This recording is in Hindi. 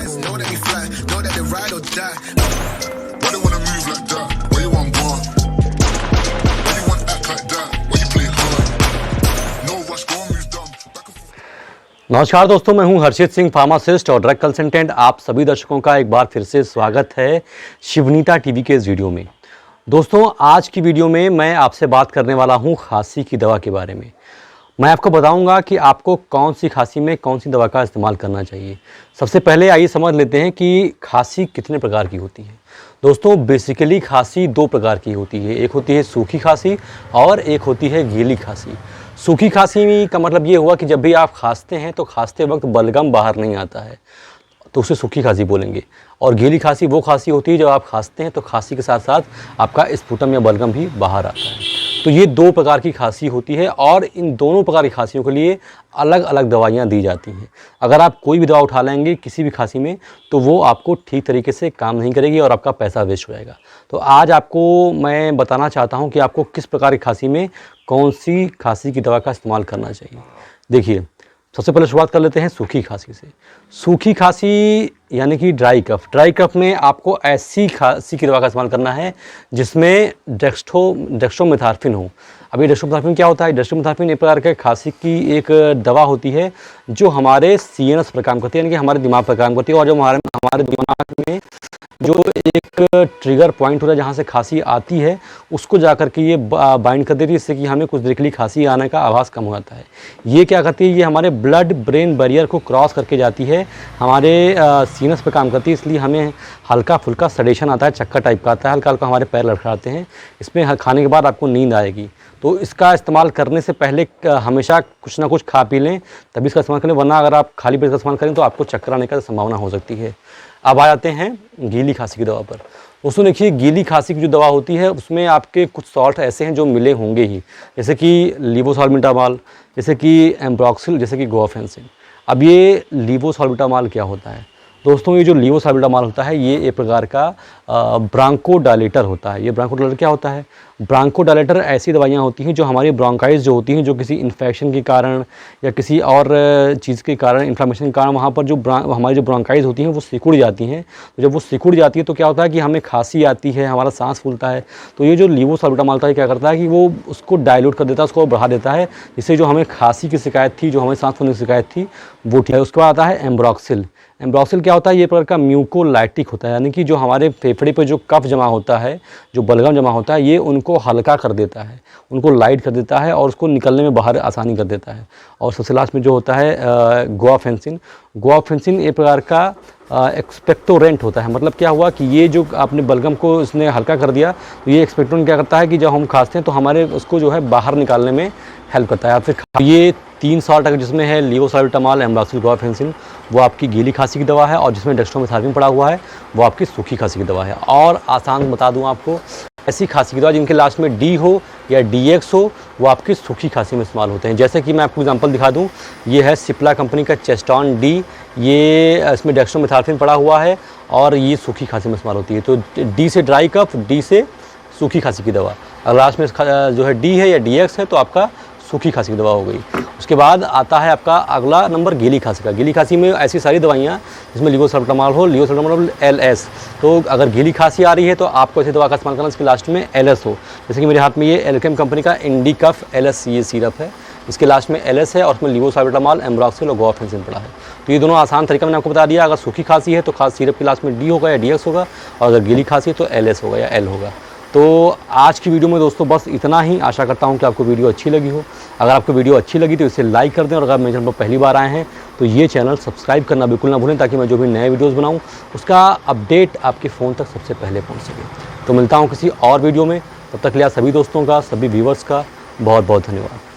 guys know that we fly, know that they ride or die. Why they wanna move like that? Why you want gone? Why you want act like that? Why you play hard? No rush, go and move down. Back and forth. नमस्कार दोस्तों, मैं हूं हर्षित सिंह, फार्मासिस्ट और ड्रग कंसल्टेंट। आप सभी दर्शकों का एक बार फिर से स्वागत है शिवनीता टीवी के इस वीडियो में। दोस्तों, आज की वीडियो में मैं आपसे बात करने वाला हूं खांसी की दवा के बारे में। मैं आपको बताऊंगा कि आपको कौन सी खांसी में कौन सी दवा का इस्तेमाल करना चाहिए। सबसे पहले आइए समझ लेते हैं कि खांसी कितने प्रकार की होती है। दोस्तों, बेसिकली खांसी दो प्रकार की होती है। एक होती है सूखी खांसी और एक होती है गीली खांसी। सूखी खांसी का मतलब ये हुआ कि जब भी आप खांसते हैं तो खांसते वक्त बलगम बाहर नहीं आता है, तो उसे सूखी खांसी बोलेंगे। और गीली खांसी वो खांसी होती है जब आप खांसते हैं तो खांसी के साथ साथ आपका स्पुटम या बलगम भी बाहर आता है। तो ये दो प्रकार की खांसी होती है और इन दोनों प्रकार की खांसियों के लिए अलग अलग दवाइयाँ दी जाती हैं। अगर आप कोई भी दवा उठा लेंगे किसी भी खांसी में तो वो आपको ठीक तरीके से काम नहीं करेगी और आपका पैसा वेस्ट हो जाएगा। तो आज आपको मैं बताना चाहता हूँ कि आपको किस प्रकार की खांसी में कौन सी खांसी की दवा का इस्तेमाल करना चाहिए। देखिए, सबसे पहले शुरुआत कर लेते हैं सूखी खांसी से। सूखी खांसी यानी कि ड्राई कफ। ड्राई कफ में आपको ऐसी खांसी की दवा का इस्तेमाल करना है जिसमें डेक्स्ट्रोमेथार्फिन हो। अब ये डेक्स्ट्रोमेथार्फिन क्या होता है? डेक्स्ट्रोमेथार्फिन एक प्रकार के खांसी की एक दवा होती है जो हमारे सीएनएस पर काम करती है, यानी कि हमारे दिमाग पर काम करती है। और जो हमारे दिमाग में जो एक ट्रिगर पॉइंट होता है जहाँ से खांसी आती है उसको जाकर के ये बाइंड कर देती है, जिससे कि हमें कुछ देर के लिए खांसी आने का आभास कम हो जाता है। ये क्या करती है? ये हमारे ब्लड ब्रेन बैरियर को क्रॉस करके जाती है, हमारे सीनस पे काम करती है, इसलिए हमें हल्का फुल्का सडेशन आता है, चक्कर टाइप का आता है, हल्का हल्का हमारे पैर लड़खड़ाते हैं। इसमें खाने के बाद आपको नींद आएगी। तो इसका इस्तेमाल करने से पहले हमेशा कुछ ना कुछ खा पी लें, तभी इसका इस्तेमाल करें, वरना अगर आप खाली पेट का इस्तेमाल करें तो आपको चक्कर आने का संभावना हो सकती है। अब आ जाते हैं गीली खांसी की दवा पर। उसमें देखिए, गीली खांसी की जो दवा होती है उसमें आपके कुछ सॉल्ट ऐसे हैं जो मिले होंगे ही, जैसे कि लीवोसॉल्बिटामॉल, जैसे कि एम्ब्रोक्सिल, जैसे कि गुआफेंसिन। अब ये लीवोसॉल्बिटामॉल क्या होता है? दोस्तों, ये जो लीवोसॉल्बिटामॉल होता है ये एक प्रकार का ब्रांकोडायलेटर होता है। ये ब्रांकोडायलेटर क्या होता है? ब्रांकोडायलेटर ऐसी दवाइयाँ होती हैं जो हमारी ब्रोंकाइटिस जो होती हैं, जो किसी इन्फेक्शन के कारण या किसी और चीज़ के कारण, इन्फ्लेमेशन के कारण वहाँ पर जो हमारी जो ब्रोंकाइटिस होती हैं वो सिकुड़ जाती हैं। तो जब वो सिकुड़ जाती है तो क्या होता है कि हमें खांसी आती है, हमारा सांस फूलता है। तो ये जो लीवोसॉल्बिटामॉल होता है क्या करता है कि वो उसको डाइल्यूट कर देता है, उसको बढ़ा देता है, जिससे जो हमें खांसी की शिकायत थी, जो हमें सांस फूलने की शिकायत थी, वो ठीक है। उसके बाद आता है एम्ब्रोक्सिल। एम्ब्रोक्सिल क्या होता है? ये प्रकार का म्यूकोलाइटिक होता है, यानी कि जो हमारे फेफड़े पे जो कफ जमा होता है, जो बलगम जमा होता है, ये उनको हल्का कर देता है, उनको लाइट कर देता है और उसको निकलने में बाहर आसानी कर देता है। और सबसे लास्ट में जो होता है गुआफेंसिन। गुआफेंसिन एक प्रकार का एक्सपेक्टोरेंट होता है। मतलब क्या हुआ कि ये जो आपने बलगम को इसने हल्का कर दिया, तो ये एक्सपेक्टोरेंट क्या करता है कि जब हम खांसते हैं तो हमारे उसको जो है बाहर निकालने में हेल्प करता है। फिर ये 3 सॉल्ट अगर जिसमें है लीवोसॉल्बिटामॉल, एम्ब्रोक्सिल, गुआफेंसिन, वो आपकी गीली खांसी की दवा है। और जिसमें डेक्स्ट्रोमेथार्फिन पड़ा हुआ है वो आपकी सूखी खांसी की दवा है। और आसान बता दूं आपको, ऐसी खांसी की दवा जिनके लास्ट में डी हो या डीएक्स हो वो आपकी सूखी खांसी में इस्तेमाल होते हैं। जैसे कि मैं आपको एग्जांपल दिखा दूं, ये है सिप्ला कंपनी का चेस्टॉन डी। ये इसमें डेक्स्ट्रोमेथार्फिन पड़ा हुआ है और ये सूखी खांसी में इस्तेमाल होती है। तो डी से ड्राई कफ, डी से सूखी खांसी की दवा। अगर लास्ट में जो है डी है या डीएक्स है तो आपका सूखी खांसी की दवा हो गई। उसके बाद आता है आपका अगला नंबर गीली खांसी का। गीली खांसी में ऐसी सारी दवाइयाँ जिसमें लीवोसॉल्बिटामॉल हो, लीवोसॉल्बिटामॉल एलएस। तो अगर गीली खांसी आ रही है तो आपको ऐसी दवा का इस्तेमाल करना इसके लास्ट में एलएस हो। जैसे कि मेरे हाथ में ये एल्केम कंपनी का इंडिकफ एलएस ये सिरप है, इसके लास्ट में एलएस है और उसमें लीवोसॉल्बिटामॉल, एम्ब्रोक्सिल और गुआफेंसिन पड़ा है। तो ये दोनों आसान तरीका मैंने आपको बता दिया। अगर सूखी खांसी है तो खास सिरप के लास्ट में डी होगा या डीएक्स होगा, और अगर गीली खांसी है तो एलएस होगा या एल होगा। तो आज की वीडियो में दोस्तों बस इतना ही। आशा करता हूं कि आपको वीडियो अच्छी लगी हो। अगर आपको वीडियो अच्छी लगी तो इसे लाइक कर दें, और अगर मेरे चैनल पर पहली बार आए हैं तो ये चैनल सब्सक्राइब करना बिल्कुल ना भूलें, ताकि मैं जो भी नए वीडियोस बनाऊं उसका अपडेट आपके फ़ोन तक सबसे पहले पहुंच सके। तो मिलता हूं किसी और वीडियो में, तब तक के लिए सभी दोस्तों का, सभी व्यूवर्स का बहुत बहुत धन्यवाद।